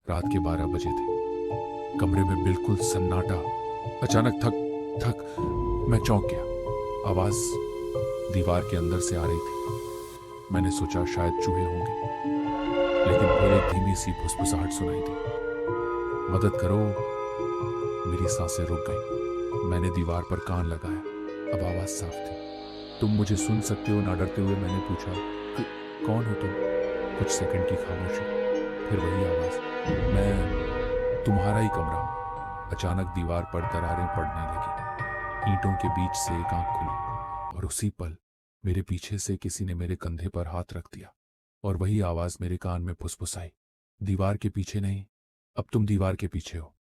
रात के 12 बजे थे। कमरे में बिल्कुल सन्नाटा। अचानक थक थक मैं चौंक गया। आवाज दीवार के अंदर से आ रही थी। मैंने सोचा शायद चूहे होंगे, लेकिन फिर एक धीमी सी फुसफुसाहट सुनाई दी। मदद करो। मेरी सांसें रुक गईं। मैंने दीवार पर कान लगाया। अब आवाज साफ थी। तुम मुझे सुन सकते हो ना? डरते हुए मैंने पूछा। कौन हो तुम? कुछ सेकंड की खामोशी, फिर वही आवाज। मैं तुम्हारा ही कमरा हूं। अचानक दीवार पर दरारें पड़ने लगी। ईंटों के बीच से एक आंख खुली और उसी पल मेरे पीछे से किसी ने मेरे कंधे पर हाथ रख दिया और वही आवाज मेरे कान में फुसफुसाई। दीवार के पीछे नहीं, अब तुम दीवार के पीछे हो।